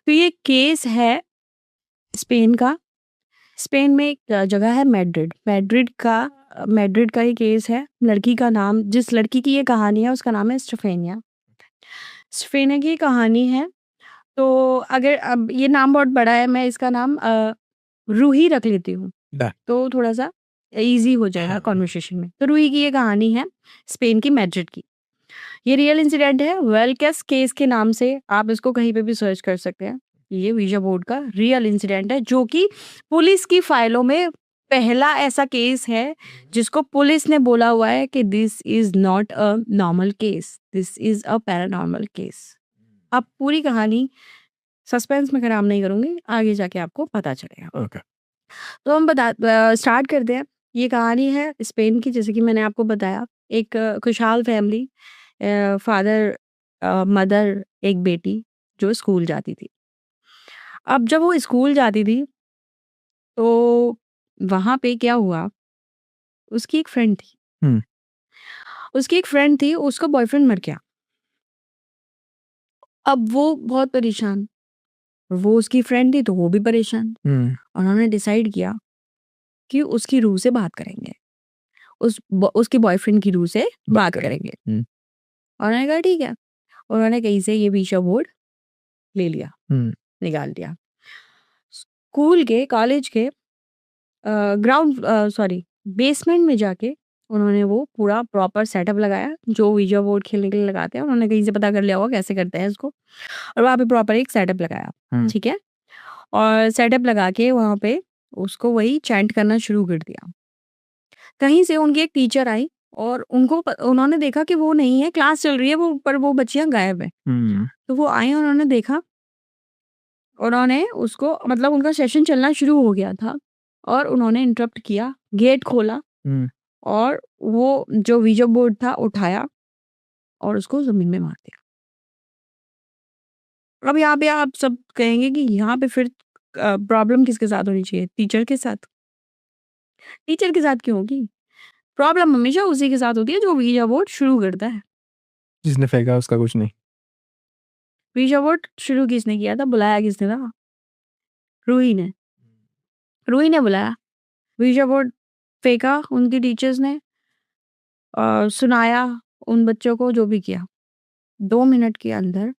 तो ये केस है स्पेन का। स्पेन में एक जगह है मैड्रिड। मैड्रिड का ये केस है। लड़की का नाम, जिस लड़की की ये कहानी है उसका नाम है स्टेफेनिया। स्टेफेनिया की कहानी है। तो अगर अब ये नाम बहुत बड़ा है, मैं इसका नाम रूही रख लेती हूँ, तो थोड़ा सा इजी हो जाएगा कॉन्वर्सेशन में। तो रूही की ये कहानी है स्पेन की मैड्रिड की। ये रियल इंसिडेंट है। वेलकेस केस के नाम से आप इसको कहीं पे भी सर्च कर सकते हैं। ये वीजा बोर्ड का रियल इंसिडेंट है, जो कि पुलिस की फाइलों में पहला ऐसा केस है जिसको पुलिस ने बोला हुआ है कि this is not a normal case, this is a paranormal case. अब पूरी कहानी सस्पेंस में खराब नहीं करूंगी, आगे जाके आपको पता चलेगा। ओके। तो हम स्टार्ट करते हैं। ये कहानी है स्पेन की, जैसे कि मैंने आपको बताया। एक खुशहाल फैमिली, फादर, मदर, एक बेटी जो स्कूल जाती थी। अब जब वो स्कूल जाती थी तो वहाँ पे क्या हुआ, उसकी एक फ्रेंड थी। हुँ। उसका बॉयफ्रेंड मर गया। अब वो बहुत परेशान, वो उसकी फ्रेंड थी तो वो भी परेशान। हुँ। उन्होंने डिसाइड किया कि उसकी रूह से बात करेंगे, उसके बॉयफ्रेंड की रूह से बात करेंगे। हुँ। और उन्होंने कहा ठीक है। उन्होंने कहीं से ये वीजा बोर्ड ले लिया, हुँ। निकाल लिया। स्कूल के, कॉलेज के बेसमेंट में जाके उन्होंने वो पूरा प्रॉपर सेटअप लगाया जो वीजा बोर्ड खेलने के लिए लगाते हैं। उन्होंने कहीं से पता कर लिया होगा कैसे करते हैं इसको, और वहाँ पे प्रॉपर एक सेटअप लगाया। हुँ। ठीक है। और सेटअप लगा के वहाँ पे उसको वही चैंट करना शुरू कर दिया। कहीं से उनकी एक टीचर आई और उन्होंने देखा कि वो नहीं है, क्लास चल रही है वो, पर वो बच्चियां गायब है। हुँ। तो वो आई, उन्होंने देखा, उन्होंने उसको, मतलब उनका सेशन चलना शुरू हो गया था और उन्होंने इंटरप्ट किया, गेट खोला हुँ। और वो जो वीजा बोर्ड था उठाया और उसको जमीन में मार दिया। अब यहाँ पे आप सब कहेंगे कि यहाँ पे फिर प्रॉब्लम किसके साथ होनी चाहिए? टीचर के साथ। टीचर के साथ क्यों होगी? प्रॉब्लम हमेशा उसी के साथ होती है जो वीजा बोर्ड शुरू करता है। जिसने फेंका उसका कुछ नहीं। वीजा बोर्ड शुरू किसने किया था? बुलाया किसने था? रूही ने। रूही ने बुलाया, वीजा बोर्ड फेंका उनकी टीचर्स ने, सुनाया उन बच्चों को, जो भी किया। 2 मिनट के अंदर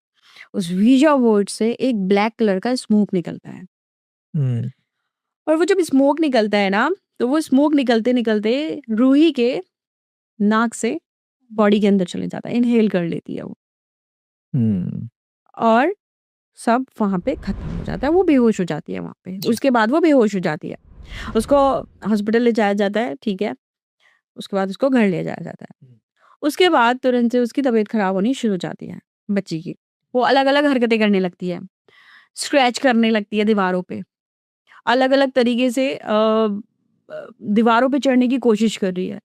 उस वीजा बोर्ड से एक ब्लैक कलर का स्मोक निकलता है। हुँ। और वो जब स्मोक निकलता है ना, तो वो स्मोक निकलते-निकलते रूही के नाक से बॉडी के अंदर चले जाता है, इन्हेल कर लेती है वो। हुँ। और सब वहाँ पे खत्म हो जाता है, वो बेहोश हो जाती है वहाँ पे। उसके बाद वो बेहोश हो जाती है। उसको हॉस्पिटल ले जाया जाता है, ठीक है। उसके बाद उसको घर ले जाया जाता है। उसके बाद तुरंत से उसकी तबीयत खराब होनी शुरू हो जाती है बच्ची की। वो अलग-अलग हरकतें करने लगती है, स्क्रैच करने लगती है दीवारों पे, अलग-अलग तरीके से दीवारों पे चढ़ने की कोशिश कर रही है।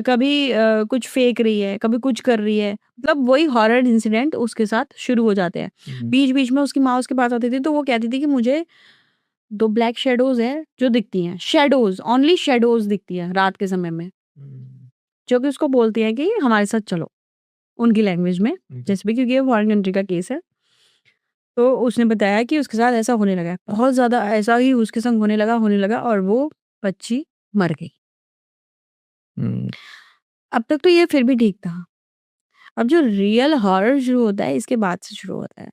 कभी कुछ फेंक रही है, कभी कुछ कर रही है। मतलब वही हॉरर इंसिडेंट उसके साथ शुरू हो जाते हैं। हुँ। बीच-बीच में उसकी माँ उसके पास आती थी तो वो कहती थी कि मुझे 2 ब्लैक शैडोज़ हैं जो दिखती हैं। शैडोज़, ओनली शैडोज़ दिखती हैं रात के समय में। हुँ। जो कि उसको बोलती हैं कि हमारे साथ चलो, उनकी लैंग्वेज में। जैसे भी, क्योंकि ये फॉरेन कंट्री का केस है। तो उसने बताया कि उसके साथ ऐसा होने लगा है। बहुत ज़्यादा ऐसा ही उसके संग होने लगा और वो बच्ची मर गई। हुँ। अब तक तो ये फिर भी ठीक था। अब जो रियल हॉरर शुरू होता है इसके बाद से शुरू होता है।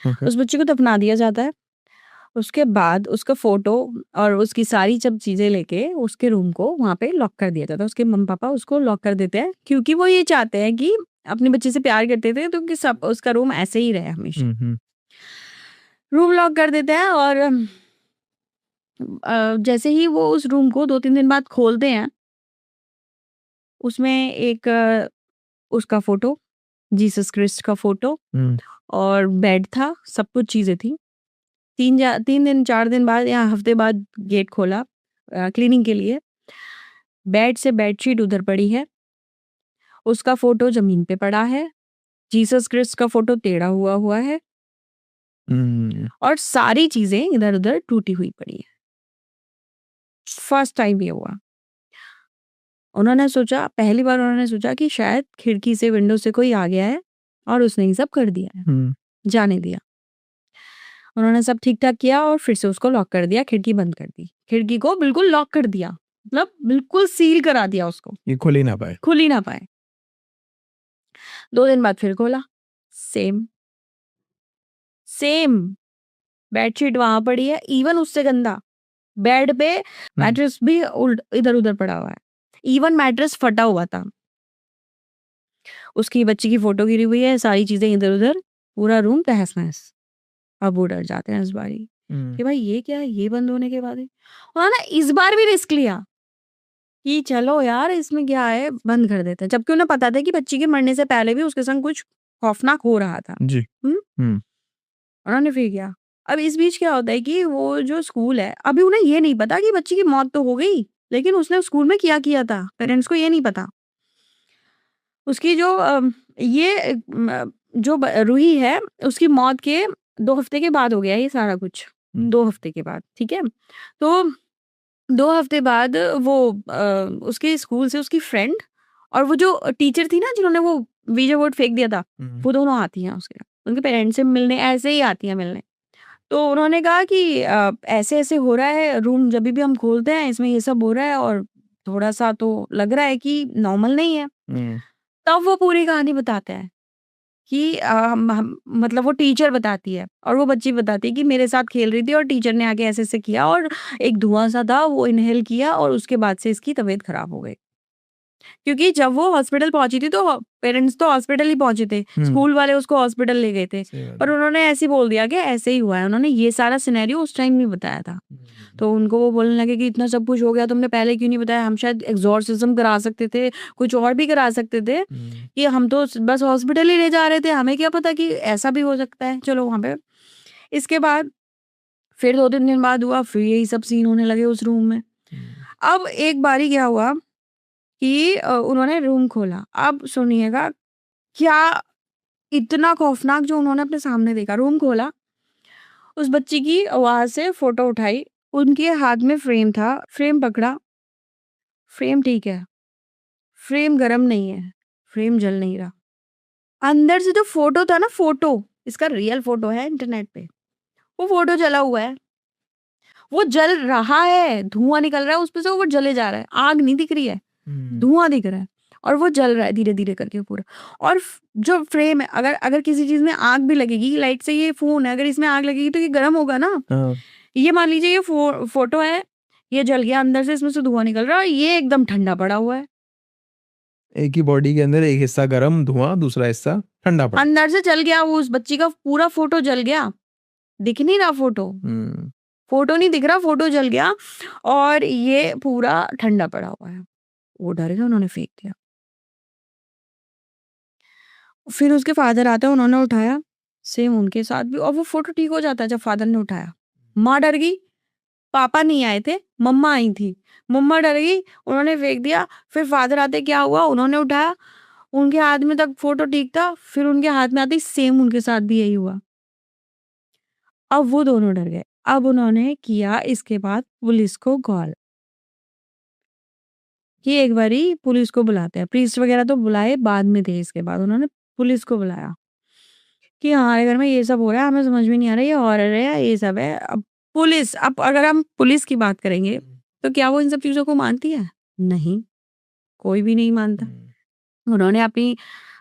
ओके। उस बच्चे को दफना दिया जाता है। उसके बाद उसका फ़ोटो और उसकी सारी सब चीज़ें लेके उसके रूम को वहाँ पे लॉक कर दिया जाता है। उसके मम्मी-पापा उसको लॉक कर देते हैं क्योंकि वो ये चाहते हैं कि अपने बच्चे से प्यार करते थे तो कि सब उसका रूम ऐसे ही रहे हमेशा। हुँ। हुँ। रूम लॉक कर देते हैं और जैसे ही वो उस रूम को 2-3 दिन बाद खोलते हैं, उसमें एक उसका फ़ोटो, जीसस क्राइस्ट का फ़ोटो हुँ। और बेड था, सब कुछ चीज़ें थी। 3 दिन 4 दिन बाद या हफ्ते बाद गेट खोला क्लीनिंग के लिए। बेड से बेडशीट उधर पड़ी है, उसका फ़ोटो ज़मीन पे पड़ा है, जीसस क्राइस्ट का फ़ोटो टेढ़ा हुआ हुआ है हुँ। और सारी चीज़ें इधर-उधर टूटी हुई पड़ी हैं। फर्स्ट टाइम ये हुआ। पहली बार उन्होंने सोचा कि शायद खिड़की से, विंडो से कोई आ गया है और उसने ये सब कर दिया है, हुँ। जाने दिया। उन्होंने सब ठीक-ठाक किया और फिर से उसको लॉक कर दिया, खिड़की बंद कर दी। खिड़की को बिल्कुल लॉक कर दिया, मतलब बिल्कुल सील करा दिया उसको, ये खुल ही ना पाए। खुल ही ना पाए। 2 दिन बाद फिर खोला, सेम, सेम बेडशीट वहाँ पड़ी है, इवन उससे गंदा। बेड पे मैट्रेस भी उल्ट इधर-उधर पड़ा हुआ है। इवन मैट्रेस फटा हुआ था। उसकी बच्ची की फ़ोटो गिरी हुई है, सारी चीज़ें इधर-उधर, पूरा रूम तहस-नहस। अब वो डर जाते हैं इस बारी कि भाई ये क्या है? ये बंद होने के बाद ही उन्होंने इस बार भी रिस्क लिया कि चलो यार इसमें क्या है, बंद कर देते हैं। जबकि उन्हें पता था कि बच्ची के मरने से पहले भी उसके संग कुछ खौफनाक हो रहा था। जी। हुँ? हुँ। उन्होंने फिर किया। अब इस बीच क्या होता है कि वो जो स्कूल है, अभी उन्हें ये नहीं पता कि बच्ची की मौत तो हो गई, लेकिन उसने स्कूल में क्या किया था, पेरेंट्स को ये नहीं पता। उसकी जो ये जो रूही है, उसकी मौत के 2 हफ्ते के बाद हो गया ये सारा कुछ। 2 हफ्ते के बाद, ठीक है? तो 2 हफ्ते बाद वो उसके स्कूल से उसकी फ्रेंड और वो जो टीचर थी ना जिन्होंने वो वीजा बोर्ड फेंक दिया था, वो दोनों आती हैं उसके। उनके पेरेंट्स से मिलने ऐसे ही आती हैं मिलने। तो उन्होंने कहा कि ऐसे-ऐसे हो रहा है, रूम जभी भी हम खोलते हैं इसमें ये सब हो रहा है और थोड़ा-सा तो लग रहा है कि नॉर्मल नहीं है। हुँ। तब वो पूरी कहानी बताता है कि हम मतलब वो टीचर बताती है और वो बच्ची बताती है कि मेरे साथ खेल रही थी और टीचर ने आके ऐसे-ऐसे किया और एक धुआँ-सा था वो इन्हेल किया और उसके बाद से इसकी तबीयत खराब हो गई। क्योंकि जब वो हॉस्पिटल पहुँची थी तो पेरेंट्स तो हॉस्पिटल ही पहुँचे थे। हुँ। स्कूल वाले उसको हॉस्पिटल ले गए थे। सही बात पर है। उन्होंने ऐसे ही बोल दिया कि ऐसे ही हुआ है। उन्होंने ये सारा सिनेरियो उस टाइम नहीं बताया था। तो उनको वो बोलने लगे कि इतना सब कुछ हो गया तुमने पहले क्यों नहीं बताया? हम शायद एक्सॉर्सिज्म करा सकते थे, कुछ और भी करा सकते थे। कि हम तो बस हॉस्पिटल ही ले जा रहे थे, हमें क्या पता कि ऐसा भी हो सकता है। चलो वहाँ पे इसके बाद फिर 2-3 दिन बाद हुआ, फिर यही सब सीन होने लगे उस रूम में। अब एक बारी क्या हुआ कि उन्होंने रूम खोला। अब सुनिएगा क्या इतना खौफनाक जो उन्होंने अपने सामने देखा। रूम खोला, उस बच्ची की वहाँ से फ़ोटो उठाई, उनके हाथ में फ्रेम था, फ्रेम पकड़ा, फ्रेम ठीक है, फ्रेम गरम नहीं है, फ्रेम जल नहीं रहा। अंदर से जो फ़ोटो था ना फ़ोटो, इसका रियल फ़ोटो है इंटरनेट पे, वो फ़ोटो जला हुआ है। वो जल रहा है, धुआँ निकल रहा है उसपे से वो जले जा रहा है, आग नहीं दिख रही है। धुआँ दिख रहा है और वो जल रहा है धीरे-धीरे करके पूरा। और जो फ्रेम है अगर अगर किसी चीज़ में आग भी लगेगी, लाइट से ये फ़ोन है, अगर इसमें आग लगेगी तो ये गर्म होगा ना। हाँ। ये मान लीजिए ये फ़ोटो है, ये जल गया अंदर से इसमें से धुआँ निकल रहा है और ये एकदम ठंडा पड़ा हुआ है। एक ही बॉडी के अंदर एक हिस्सा गरम धुआँ, दूसरा हिस्सा ठंडा पड़ा। अंदर से जल गया वो उस बच्ची का पूरा फ़ोटो जल गया। दिख नहीं रहा फ़ोटो। हुँ। फ़ोटो नहीं दिख रहा, फ़ोटो जल गया और ये पूरा ठंडा पड़ा हुआ है। वो डर गए, उन्होंने फेंक दिया। फिर उसके फादर आते हैं, उन्होंने उठाया, सेम उनके साथ भी और वो फ़ोटो ठीक हो जाता है जब फादर ने उठाया। माँ डर गई, पापा नहीं आए थे, मम्मा आई थी। मम्मा डर गई, उन्होंने फेंक दिया, फिर फादर आते क्या हुआ, उन्होंने उठाया, उनके हाथ में तक फ़ोटो ठीक था, फिर उनके हाथ में आते ही सेम उनके साथ भी यही हुआ। अब वो दोनों डर गए। अब उन्होंने किया इसके बाद पुलिस को कॉल कि एक बारी पुलिस को बुलाते हैं। प्रीस्ट वगैरह तो बुलाए बाद में थे इसके बाद, उन्होंने पुलिस को बुलाया। कि हमारे घर में ये सब हो रहा है, हमें समझ में नहीं आ रहा है, ये हॉरर है या ये सब है। अब पुलिस अब अगर हम पुलिस की बात करेंगे, तो क्या वो इन सब चीज़ों को मानती है? नहीं, कोई भी नहीं मानता। उन्होंने अपनी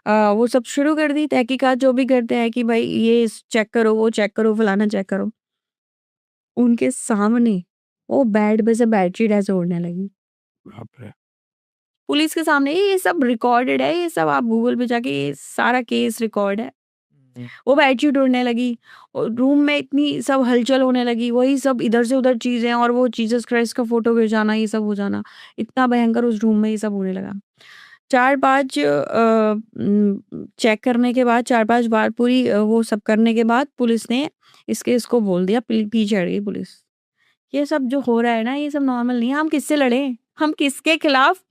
वो सब शुरू कर दी तहकीकात जो भी करते हैं कि भाई ये चेक करो, वो चेक करो, फलाना चेक करो। उनके सामने वो बेड पे से बेडशीट ऐसे उड़ने लगी। बाप रे! पुलिस के सामने ये सब रिकॉर्डेड है, ये सब आप गूगल पे जाके ये सारा केस रिकॉर्ड है। वो बेडशीट उड़ने लगी और रूम में इतनी सब हलचल होने लगी, वही सब इधर से उधर चीज़ें और वो जीसस क्राइस्ट का फ़ोटो गिर जाना, ये सब हो जाना। इतना भयंकर उस रूम में ये सब होने लगा। 4-5 चेक करने के बाद 4-5 बार पूरी वो सब करने के बाद पुलिस ने इस केस को बोल दिया, पीछे हट गई पुलिस। ये सब जो हो रहा है ना, ये सब नॉर्मल नहीं है, हम किससे लड़ें? हम किसके खिलाफ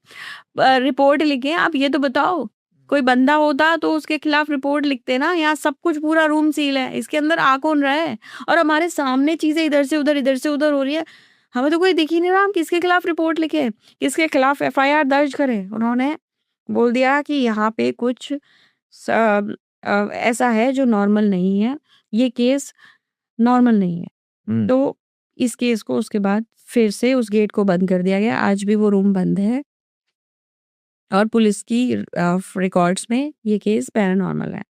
रिपोर्ट लिखें? आप ये तो बताओ। कोई बंदा होता तो उसके खिलाफ रिपोर्ट लिखते ना, यहाँ सब कुछ पूरा रूम सील है, इसके अंदर आ कौन रहा है? और हमारे सामने चीज़ें इधर से उधर हो रही है। हमें तो कोई दिख ही नहीं रहा, हम किसके खिलाफ रिपोर्ट लिखें? किसके खिलाफ एफआईआर दर्ज करें? उन्होंने बोल दिया कि यहाँ पे कुछ स ऐसा है जो नॉर्मल नहीं है। ये केस नॉर्मल नहीं है। हुँ। तो इस केस को उसके बाद फिर से उस गेट को बंद कर दिया गया। आज भी वो रूम बंद है और पुलिस की रिकॉर्ड्स में ये केस पैरानॉर्मल है।